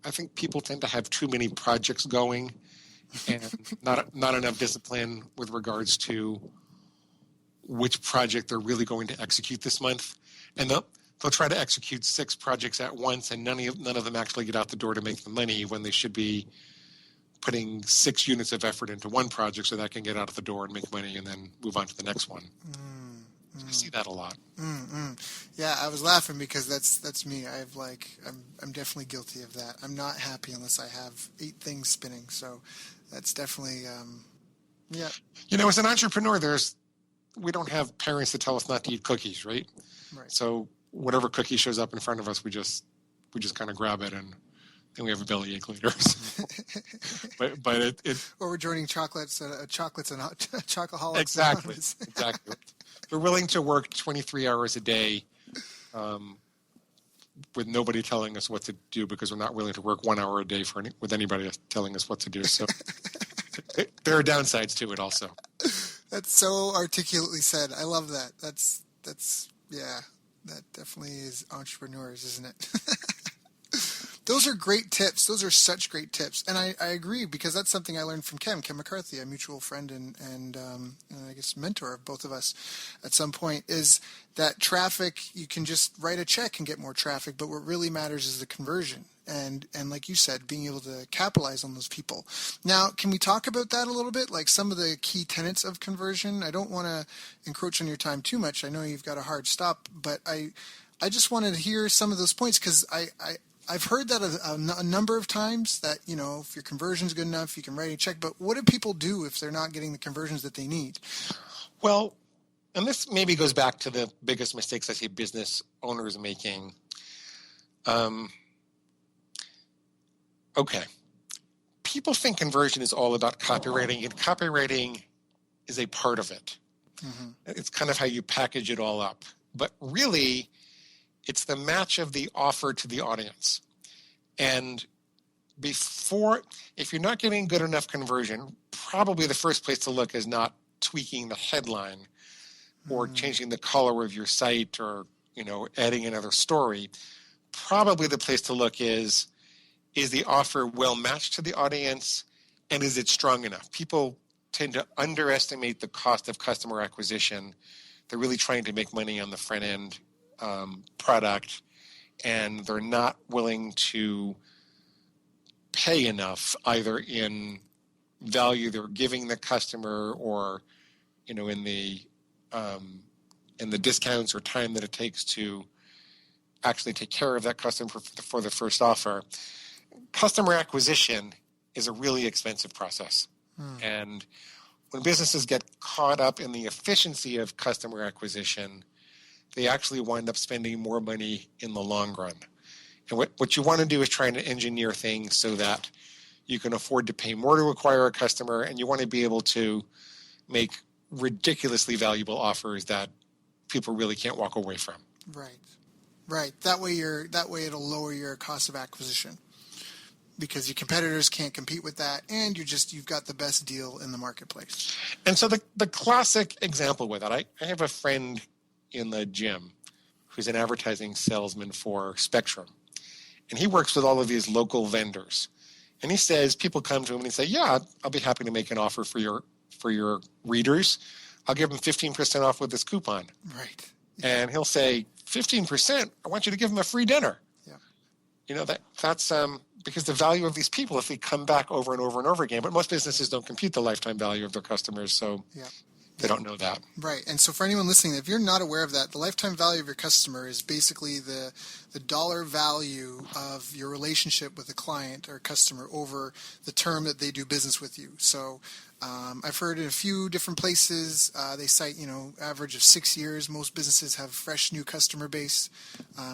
I think people tend to have too many projects going and not enough discipline with regards to which project they're really going to execute this month. And they'll try to execute 6 projects at once, and none of them actually get out the door to make the money, when they should be putting 6 units of effort into one project so that can get out of the door and make money and then move on to the next one. I see that a lot. Yeah, I was laughing because that's me. I'm definitely guilty of that. I'm not happy unless I have 8 things spinning. So that's definitely, yeah. As an entrepreneur, there's we don't have parents that tell us not to eat cookies, right? Right. So whatever cookie shows up in front of us, we just kind of grab it, and then we have a bellyache later. So, but it Or we're joining chocolates and Chocoholics exactly Anonymous. exactly. We're willing to work 23 hours a day, with nobody telling us what to do, because we're not willing to work 1 hour a day with anybody telling us what to do. So there are downsides to it also. That's so articulately said. I love that. That's yeah. That definitely is entrepreneurs, isn't it? Those are great tips. Those are such great tips. And I agree, because that's something I learned from Ken McCarthy, a mutual friend and I guess mentor of both of us at some point, is that traffic, you can just write a check and get more traffic, but what really matters is the conversion. And like you said, being able to capitalize on those people. Now, can we talk about that a little bit? Like some of the key tenets of conversion? I don't want to encroach on your time too much. I know you've got a hard stop, but I just wanted to hear some of those points, because I've heard that a number of times, that, if your conversion's good enough, you can write a check. But what do people do if they're not getting the conversions that they need? Well, and this maybe goes back to the biggest mistakes I see business owners making. Okay. People think conversion is all about copywriting, and copywriting is a part of it. Mm-hmm. It's kind of how you package it all up. But really, it's the match of the offer to the audience. And if you're not getting good enough conversion, probably the first place to look is not tweaking the headline or changing the color of your site, or, adding another story. Probably the place to look is the offer well matched to the audience, and is it strong enough? People tend to underestimate the cost of customer acquisition. They're really trying to make money on the front end product, and they're not willing to pay enough, either in value they're giving the customer, or in the discounts or time that it takes to actually take care of that customer for the first offer. Customer acquisition is a really expensive process. And when businesses get caught up in the efficiency of customer acquisition, they actually wind up spending more money in the long run. And what you want to do is try to engineer things so that you can afford to pay more to acquire a customer, and you want to be able to make ridiculously valuable offers that people really can't walk away from. Right. That way it'll lower your cost of acquisition, because your competitors can't compete with that, and you've got the best deal in the marketplace. And so the classic example with that, I have a friend in the gym who's an advertising salesman for Spectrum, and he works with all of these local vendors. And he says, people come to him and they say, yeah, I'll be happy to make an offer for your readers. I'll give them 15% off with this coupon. Right. Yeah. And he'll say, 15%? I want you to give them a free dinner. Yeah. That's because the value of these people, if they come back over and over and over again, but most businesses don't compute the lifetime value of their customers, so they don't know that. Right. And so for anyone listening, if you're not aware of that, the lifetime value of your customer is basically the dollar value of your relationship with a client or customer over the term that they do business with you. So I've heard in a few different places, they cite, average of 6 years. Most businesses have fresh new customer base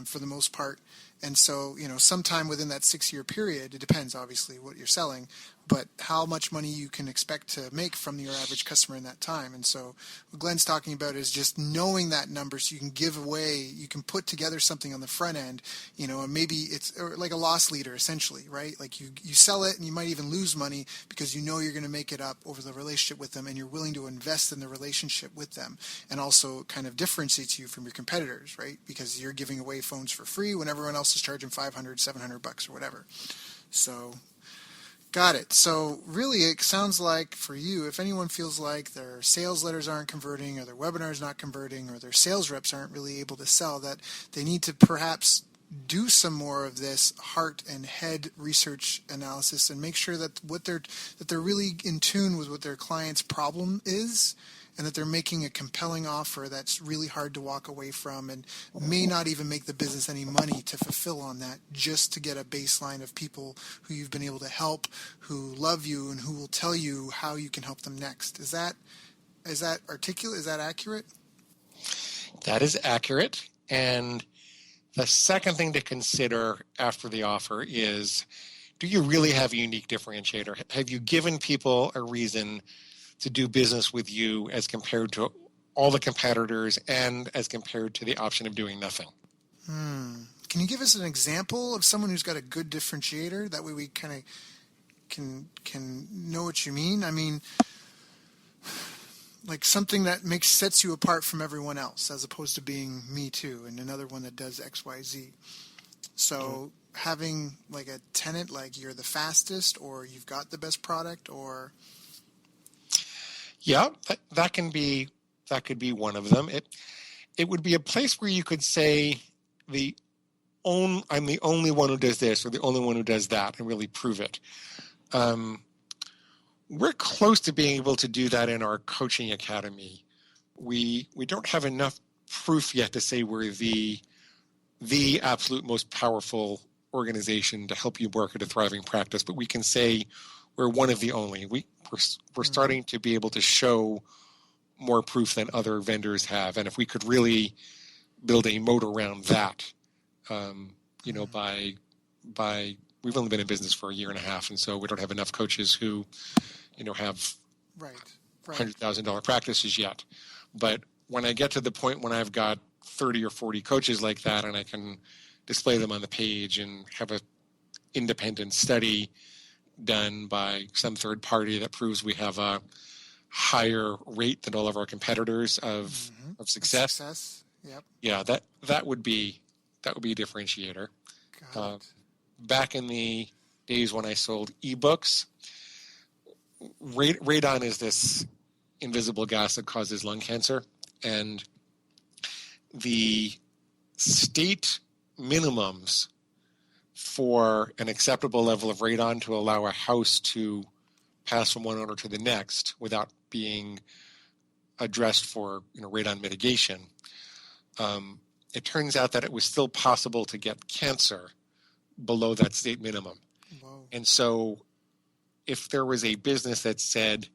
for the most part. And so, sometime within that 6-year period, it depends obviously what you're selling, but how much money you can expect to make from your average customer in that time. And so what Glenn's talking about is just knowing that number, so you can give away, you can put together something on the front end, and maybe it's like a loss leader essentially, right? Like you sell it and you might even lose money because you're going to make it up over the relationship with them, and you're willing to invest in the relationship with them, and also kind of differentiates you from your competitors, right? Because you're giving away phones for free when everyone else is charging $500, $700 or whatever. So got it. So really it sounds like for you, if anyone feels like their sales letters aren't converting, or their webinars not converting, or their sales reps aren't really able to sell, that they need to perhaps do some more of this heart and head research analysis, and make sure that they're really in tune with what their client's problem is, and that they're making a compelling offer that's really hard to walk away from, and may not even make the business any money to fulfill on that, just to get a baseline of people who you've been able to help, who love you, and who will tell you how you can help them next. Is that Is that articulate? Is that accurate? That is accurate. And the second thing to consider after the offer is, do you really have a unique differentiator? Have you given people a reason to do business with you as compared to all the competitors and as compared to the option of doing nothing? Can you give us an example of someone who's got a good differentiator? That way we kind of can know what you mean. I mean, like something that sets you apart from everyone else, as opposed to being me too, and another one that does X, Y, Z. So having like a tenet, like you're the fastest, or you've got the best product, or yeah, that could be one of them. It would be a place where you could say I'm the only one who does this or the only one who does that, and really prove it. We're close to being able to do that in our coaching academy. We don't have enough proof yet to say we're the absolute most powerful organization to help you work at a thriving practice, but we can say we're one of the only. We're starting to be able to show more proof than other vendors have, and if we could really build a moat around that, by we've only been in business for a year and a half, and so we don't have enough coaches who, have $100,000 practices yet. But when I get to the point when I've got 30 or 40 coaches like that, and I can display them on the page and have an independent study done by some third party that proves we have a higher rate than all of our competitors of success. Yep. Yeah, that would be a differentiator. Back in the days when I sold ebooks, radon is this invisible gas that causes lung cancer, and the state minimums for an acceptable level of radon to allow a house to pass from one owner to the next without being addressed for radon mitigation. It turns out that it was still possible to get cancer below that state minimum. Whoa. And so if there was a business that said,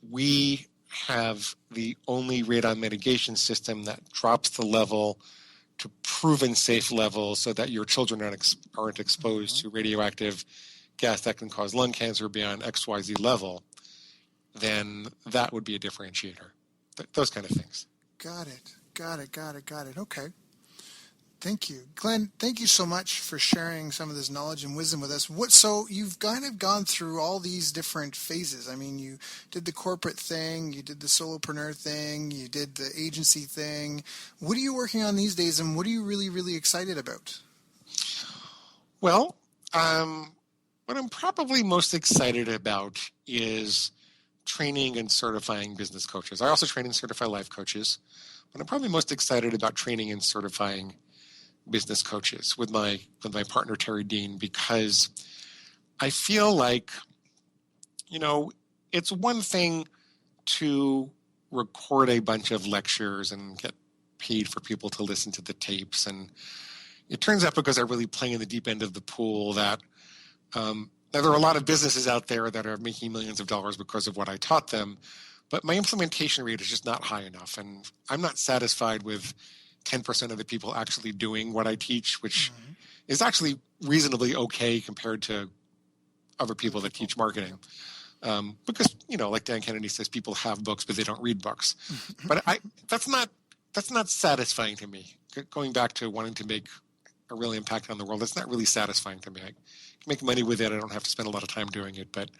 we have the only radon mitigation system that drops the level to proven safe levels so that your children aren't exposed to radioactive gas that can cause lung cancer beyond XYZ level, then that would be a differentiator. Those kind of things. Got it. Okay. Thank you. Glenn, thank you so much for sharing some of this knowledge and wisdom with us. So you've kind of gone through all these different phases. I mean, you did the corporate thing, you did the solopreneur thing, you did the agency thing. What are you working on these days, and what are you really, really excited about? Well, what I'm probably most excited about is training and certifying business coaches. I also train and certify life coaches, but I'm probably most excited about training and certifying business coaches with my partner Terry Dean, because I feel like, it's one thing to record a bunch of lectures and get paid for people to listen to the tapes, and it turns out, because I really play in the deep end of the pool, that there are a lot of businesses out there that are making millions of dollars because of what I taught them, but my implementation rate is just not high enough, and I'm not satisfied with 10% of the people actually doing what I teach, which is actually reasonably okay compared to other people that teach marketing. Because, like Dan Kennedy says, people have books, but they don't read books. But that's not satisfying to me. Going back to wanting to make a real impact on the world, that's not really satisfying to me. I can make money with it. I don't have to spend a lot of time doing it. But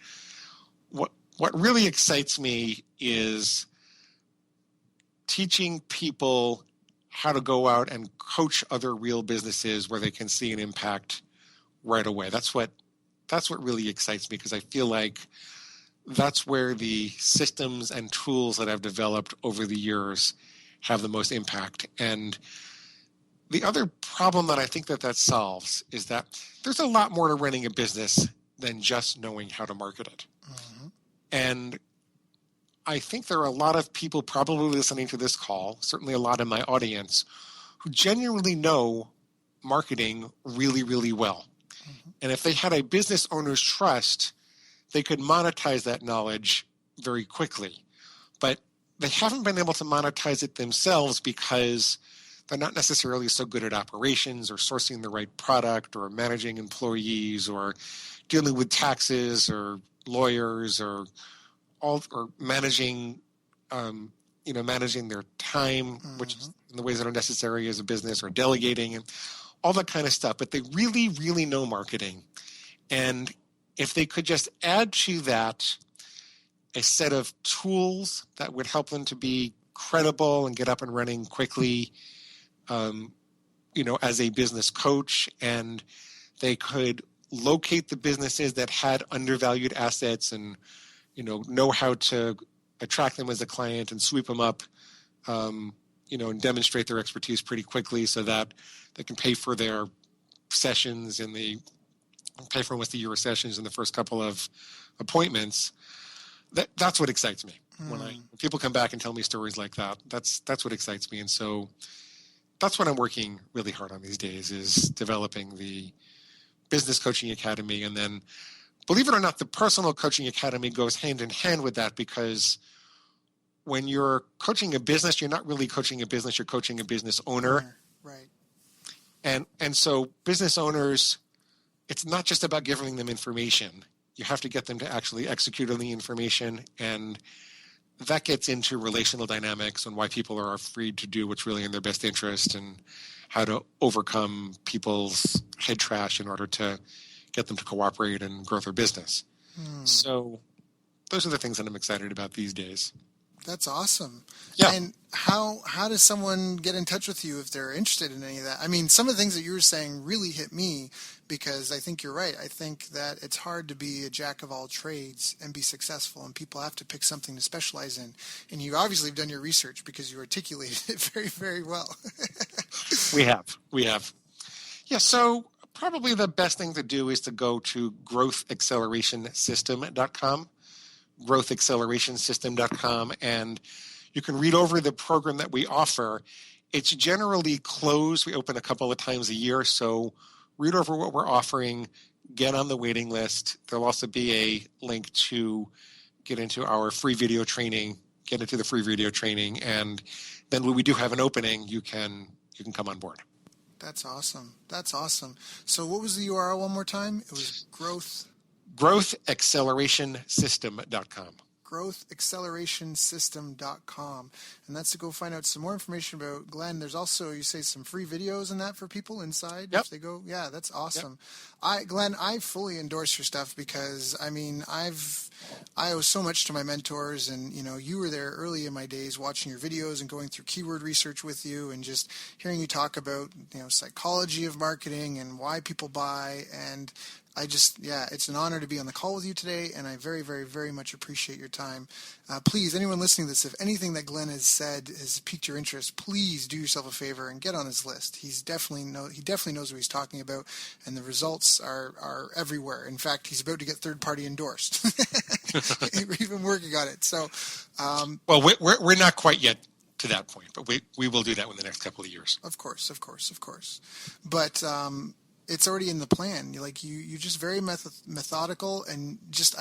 what really excites me is teaching people how to go out and coach other real businesses where they can see an impact right away. That's what really excites me, because I feel like that's where the systems and tools that I've developed over the years have the most impact. And the other problem that I think that solves is that there's a lot more to running a business than just knowing how to market it. And I think there are a lot of people probably listening to this call, certainly a lot in my audience, who genuinely know marketing really, really well. And if they had a business owner's trust, they could monetize that knowledge very quickly. But they haven't been able to monetize it themselves because they're not necessarily so good at operations or sourcing the right product or managing employees or dealing with taxes or lawyers or managing managing their time, which is in the ways that are necessary as a business, or delegating and all that kind of stuff. But they really, really know marketing. And if they could just add to that a set of tools that would help them to be credible and get up and running quickly, as a business coach, and they could locate the businesses that had undervalued assets and, know how to attract them as a client and sweep them up, and demonstrate their expertise pretty quickly so that they can pay for their sessions and pay for almost a year of sessions in the first couple of appointments. That's what excites me. When people come back and tell me stories like that, that's what excites me. And so that's what I'm working really hard on these days, is developing the Business Coaching Academy. And then, believe it or not, the Personal Coaching Academy goes hand in hand with that, because when you're coaching a business, you're not really coaching a business, you're coaching a business owner. Right. And so business owners, it's not just about giving them information. You have to get them to actually execute on the information. And that gets into relational dynamics and why people are afraid to do what's really in their best interest, and how to overcome people's head trash in order to get them to cooperate and grow their business. So those are the things that I'm excited about these days. That's awesome. Yeah. And how does someone get in touch with you if they're interested in any of that? I mean, some of the things that you were saying really hit me, because I think you're right. I think that it's hard to be a jack of all trades and be successful, and people have to pick something to specialize in. And you obviously have done your research, because you articulated it very, very well. We have. Yeah, so probably the best thing to do is to go to growthaccelerationsystem.com. growthaccelerationsystem.com, and you can read over the program that we offer. It's generally closed. We open a couple of times a year, so read over what we're offering, get on the waiting list. There'll also be a link to get into our free video training, get into the free video training, and then when we do have an opening, you can come on board. That's awesome. So what was the URL one more time? It was growthaccelerationsystem.com. growthaccelerationsystem.com. And that's to go find out some more information about Glenn. There's also, you say, some free videos and that for people inside. Yep. If they go. Yeah, that's awesome. Yep. Glenn, I fully endorse your stuff, because I mean, I owe so much to my mentors, and you were there early in my days watching your videos and going through keyword research with you, and just hearing you talk about psychology of marketing and why people buy. And it's an honor to be on the call with you today, and I very, very, very much appreciate your time. Please, anyone listening to this, if anything that Glenn has said has piqued your interest, please do yourself a favor and get on his list. He definitely knows what he's talking about, and the results are everywhere. In fact, he's about to get third-party endorsed. We're even working on it. So, well, we're not quite yet to that point, but we will do that in the next couple of years. Of course. But it's already in the plan. You're just very methodical, and it's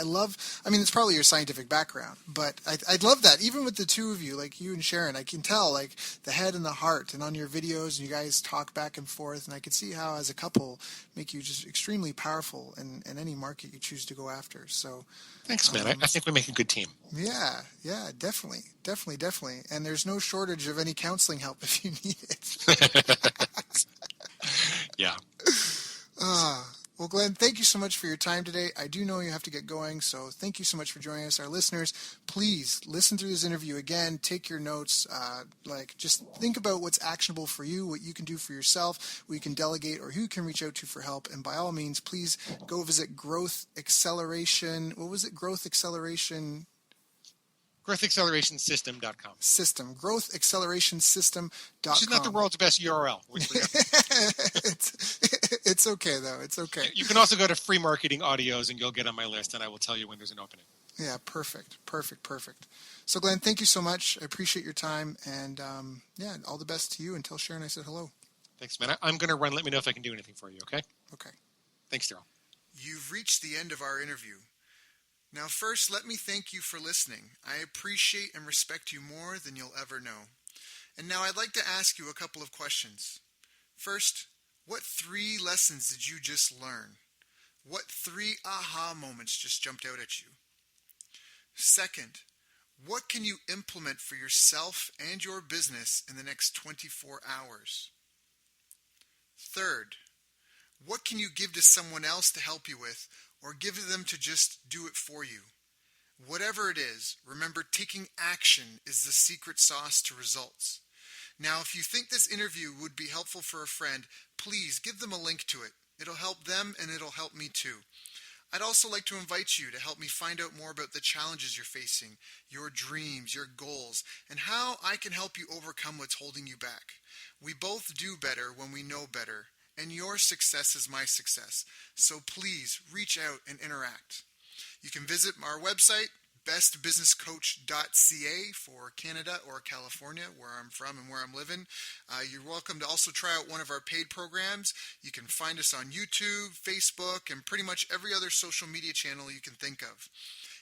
probably your scientific background, but I'd love that. Even with the two of you, like you and Sharon, I can tell the head and the heart, and on your videos, and you guys talk back and forth, and I can see how as a couple make you just extremely powerful in any market you choose to go after. So thanks, man. I think we make a good team. Yeah, definitely. And there's no shortage of any counseling help if you need it. Yeah. Well, Glenn, thank you so much for your time today. I do know you have to get going, so thank you so much for joining us. Our listeners, please listen through this interview again, take your notes, just think about what's actionable for you, what you can do for yourself, what you can delegate, or who you can reach out to for help. And by all means, please go visit Growth Acceleration. What was it? Growth Acceleration... growthaccelerationsystem.com. Growthaccelerationsystem.com. Which is not the world's best URL. It's okay, though. It's okay. You can also go to Free Marketing Audios, and you'll get on my list, and I will tell you when there's an opening. Yeah, perfect. So, Glenn, thank you so much. I appreciate your time, and all the best to you, and tell Sharon I said hello. Thanks, man. I'm going to run. Let me know if I can do anything for you, okay? Okay. Thanks, Daryl. You've reached the end of our interview. Now, first, let me thank you for listening. I appreciate and respect you more than you'll ever know. And now I'd like to ask you a couple of questions. First, what 3 lessons did you just learn? What 3 aha moments just jumped out at you? Second, what can you implement for yourself and your business in the next 24 hours? Third, what can you give to someone else to help you with, or give them to just do it for you? Whatever it is, remember, taking action is the secret sauce to results. Now, if you think this interview would be helpful for a friend, please give them a link to it. It'll help them and it'll help me too. I'd also like to invite you to help me find out more about the challenges you're facing, your dreams, your goals, and how I can help you overcome what's holding you back. We both do better when we know better, and your success is my success. So please reach out and interact. You can visit our website, bestbusinesscoach.ca for Canada or California, where I'm from and where I'm living. You're welcome to also try out one of our paid programs. You can find us on YouTube, Facebook, and pretty much every other social media channel you can think of.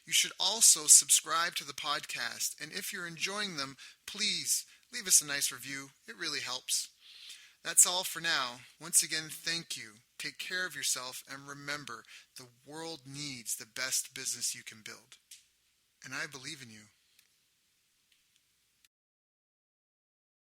You should also subscribe to the podcast, and if you're enjoying them, please leave us a nice review. It really helps. That's all for now. Once again, thank you. Take care of yourself, and remember, the world needs the best business you can build. And I believe in you.